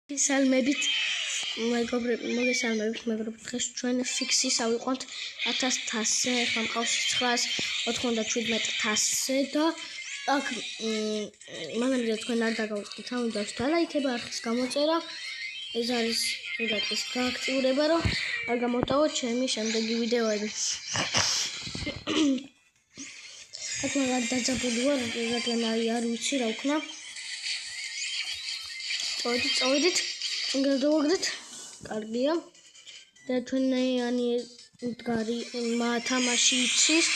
მოგესალმებით მეგობრებო, დღეს ჩვენ ფიქსის ავიყვანთ 1000 თასზე, ახლა მყავს 997 თასზე და აქ მანამდე თქვენ არ დაგავიწყდით, ამიტომ დალაიქება არხის გამოწერა. ეს არის რედაქციის გააქტიურება, რომ არ გამოტოვოთ ჩემი შემდეგი ვიდეოები. აქ მაგარ დაძაბული ვარ, რადგან არ ვიცი რა ვქნა. წავედით, გადავაგდეთ, კარგია. და ჩვენი მდგარი თამაში იცის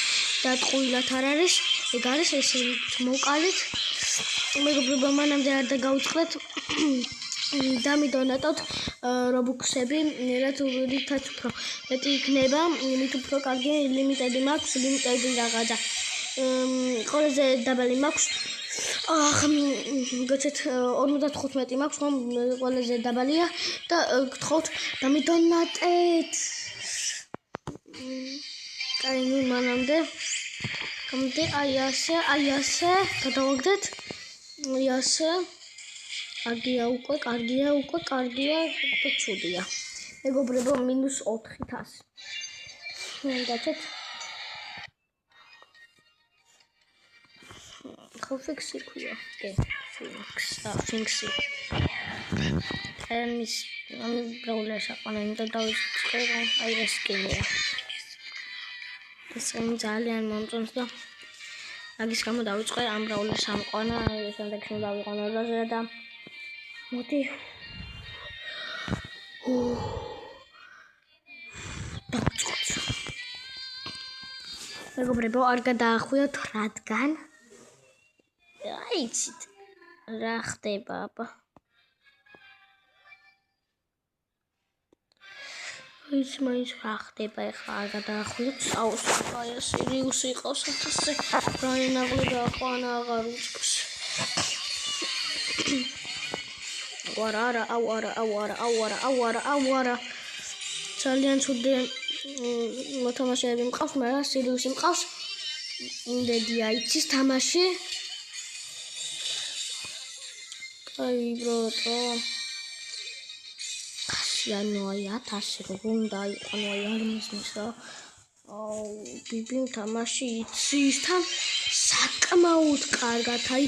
და ტყუილად არ არის. ეგ არის ესე მოვყალით. მეგობრებო, მანამდე არ დაგავიწყდეთ. დამიდონატოთ რობუქსები, რითაც უფრო მეტი იქნება, მით უფრო კარგი ლიმიტები მაქვს, ლიმიტები რაღაცა. ყველაზე დაბალი მაქვს. გაცეთ 55 მაქვს, ხომ ყველაზე დაბალია და გთხოვთ დამიდონატეთ. კაი, ნუ მანამდე აი ასე გადავაგდეთ. აი ასე. კარგია უკვე, ცუდია. მეგობრებო, -4,000. გაცეთ. ხო ფიქსი ქვია. კი, ფიქსი. ამის პრობლემას აყანა, იმიტომ დავიწყე, აი ეს კინია. ეს ძალიან მომწონს და მაგის გამო დავიწყე ამ პრობლემას ამყანა, შემდეგში დავიყვანო რაზე და მოდი. მეგობრებო, არ გადაახვიოთ, რადგან აიცით რა ხდება აბა. მაინც რა ხდება ეხლა არ გადაახვიოთ. აი სირიუსი იყავს ასე. რაინაღლი დააყვანა აღარ უწყს. არა. ძალიან ცუდი მოთამაშეები მყავს, მაგრამ სირიუსი მყავს. იმდენია იცის თამაში. აი ბროტო. აი 1000 რო უნდა იყო, აი არ მისმის რა. ბიბიმ თამაში იცის და საკმაოდ კარგად, აი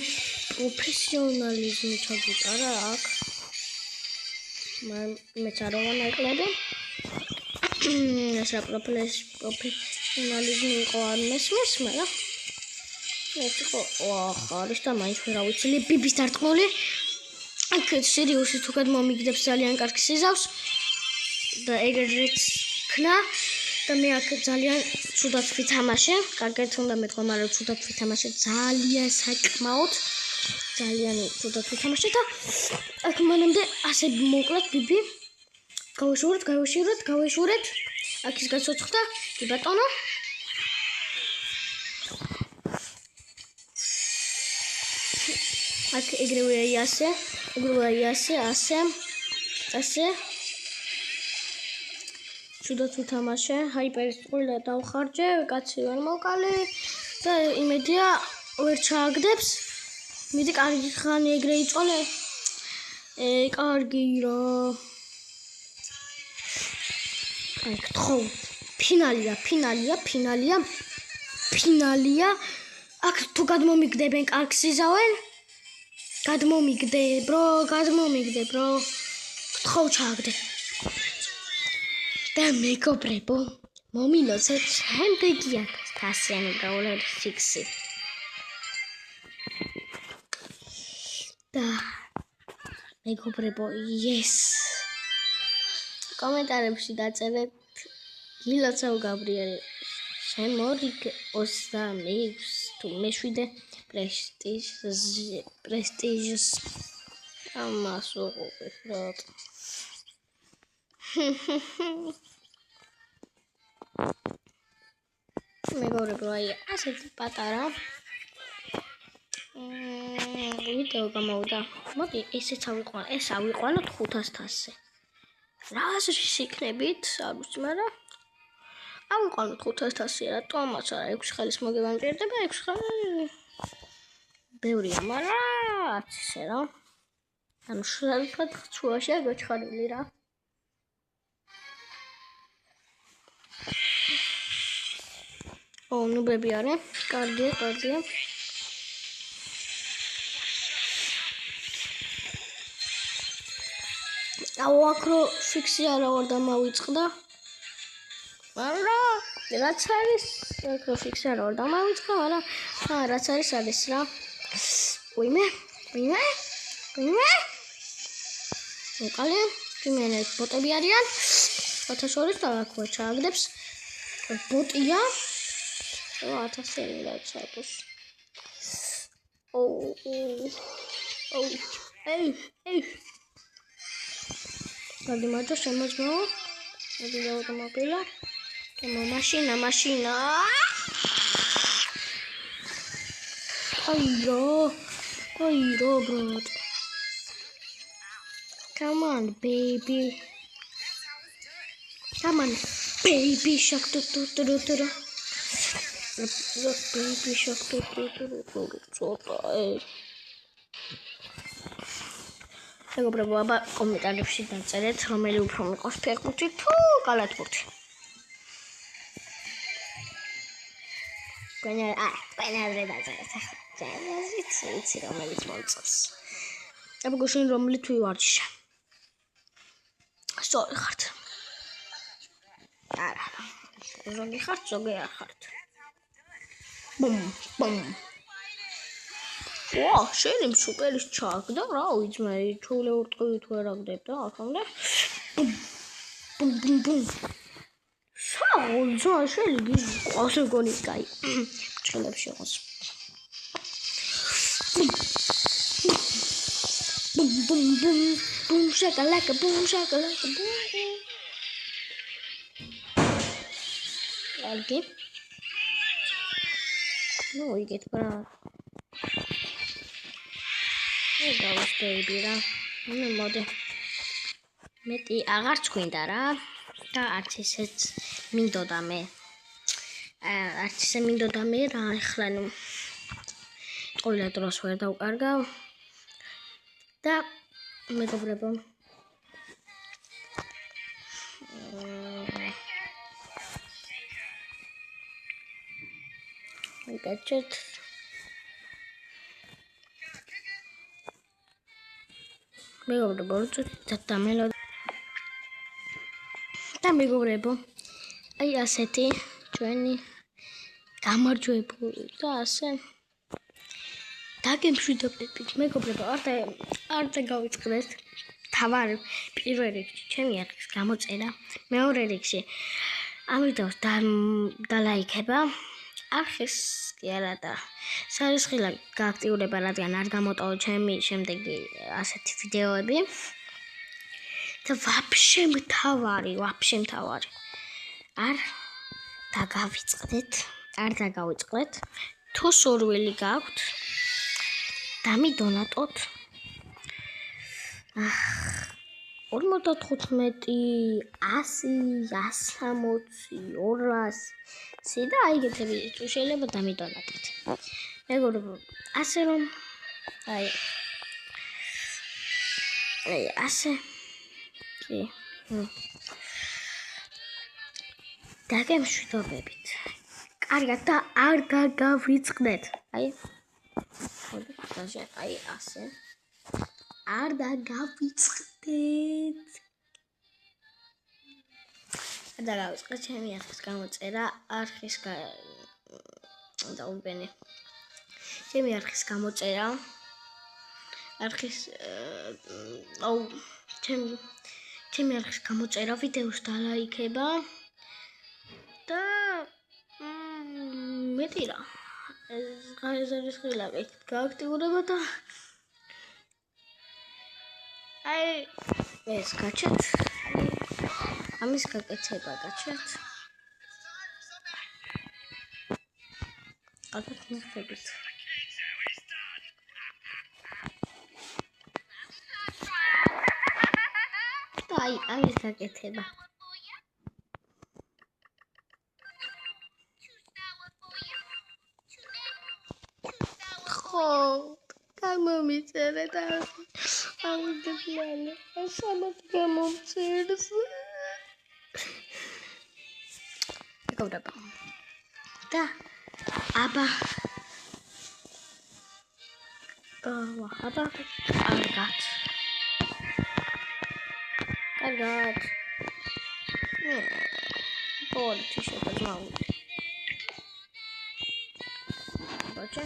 პროფესიონალიზმი ჩაგუტარა აქ. მეც არ ვანაკლები. ეს რა პროფესიონალიზმი იყო არ მესმის, მაგრამ ეს იყო არის და მაინც ვერ ავიცილი ბიბის დარტყმული. აქ სირიუსი თუ გადმომიგდებს ძალიან კარგ სიზავს და ეგრეც ქნა და მე აქ ძალიან ცუდად ვითამაშე. კარგად უნდა მეთქვა, მაგრამ ცუდად ვითამაშე, ძალიან საკმაოდ ძალიან ცუდად ვითამაშე და აქ მანამდე ასე მოკლედ ბიბი გავეშურეთ. აქ ის გაცოცხლდა, კი ბატონო. აქ ეგრევე ასე. ცუდად ვითამაშე, ჰაიპერის წყვილა დავხარჯე, კაცი ვერ მოვკალი და იმედია ვერ ჩააგდებს. მიდი კარგი ხანი ეგრე იწოლე. კარგი რა. აი გთხოვ, ფინალია. აქ თუ გადმომიგდებენ კარგ სიზავენ. გადმომიგდე, bro. გთხოვ ჩააგდე. და მეგობრებო, მომილოცეთ შემდეგი 1000-იანი გაულეთ ფიქსი. და მეგობრებო, yes. კომენტარებში დაწერეთ გილოცავ გაბრიელი. შემორიგ 26 თუ მე7 პრესტიჟს ამას უყურეთ რა. მეგობრებო, აი ასეთი პატარა ვიდეო გამოვიდა. მოდი ესეც ავიყვანოთ 500 თასზე. რა აზრის იქნებით? არ ვიცი, მაგრამ ავიყვანოთ 500 თასზე. რატომაც არა, 6 ხელის მოგება მჭირდება, 6 ხელი ბევრია, მაგრამ არც ისე რა. ანუ შრალფად შუაშია გაჩხარილი რა. ნუბები არიან. კარგია. აქრო ფიქსი არა ვარ დამავიწყდა. მაგრამ რაც არის, აქრო ფიქსი არა ვარ დამავიწყდა, მაგრამ რაც არის რა. ვინმე? უკალე, ვინმე ბოტები არიან. ათაშორის და აქ ჩააგდებს. ბოტია. 1000 რაც აქვს. გადიმაჯო შემოძმო. მოდი ავტომობილა. Машина. Айро, брат. Come on, baby. Shark. Look, baby shark. მეგობრებო, აბა კომენტარებში დაწერეთ, რომელი უფრო მიყვარს ფეხბურთი თუ კალათბურთი. Quena დაწერეთ ახლა. ვიცი რომელიც მომწონს. აბა გუშინ რომელი თუ ვარჯიშა. სწორი ხართ. არა. ზოგი ხართ, ზოგი არ ხართ. ბუმ. შენი სუპერის ჩაგდა რა ვიცი ჩულე ურტყივი თუ არ აგდებ და ახამდე ბუმ საუზო შენი ყოსე გონი კაი ჩხელებში ყოს ბუმ შაკალაკა ალგი ნუ იგეთ ბრა Ghost baby რა. მოდი. მეტი აღარც გვინდა რა. და არც ისეც მინდოდა მე. არც ისე მინდოდა მე რა, ახლა ნუ ყველა დროს ვერ დავკარგავ. და მეგობრებო. მიგაჩეთ მეგობრებო, მეგობრებო, აი ასეთი ჩვენი გამარჯვებული და ასე დაგემშვიდობებით, მეგობრებო, არ დავიწყდეთ თავარ პირველ რიგში ჩემი არხის გამოწერა, მეორე რიგში ამიტომ დალაიქება არხის კი არა და სარისხილა გააქტიურება, რადგან არ გამოტოვო ჩემი შემდეგი ასეთი ვიდეოები და ვაფშე მთავარი არ დაგავიწყდეთ თუ სურვილი გაქვთ დამიდონატოთ 55 100 160 200 და აიგეთები თუ შეიძლება დამიდონატოთ მეგობრებო ასე რომ აი ასე კი დაგემშვიდობებით კარგად და არ დაგავიწყდეთ აი ასე არ დაგავიწყდეთ დაგავიწყდეთ ჩემი არხის გამოწერა არხის დაუბენი ჩემი არხის გამოწერა არხის ჩემი არხის გამოწერა ვიდეოს დალაიქება და მეტი რა ეს არის ხილაკი გააქტიურება და აი ეს გაჩვენეთ ამის გაკეთება გაჩვენეთ ალბათ მიხდებით აი ამის გაკეთება ხო გამომიწერეთ წავიდეთ მალე სამად გამომწერს გოგრაბა და აბა კარგად პოლიცია შეფაზმაული ბაჭა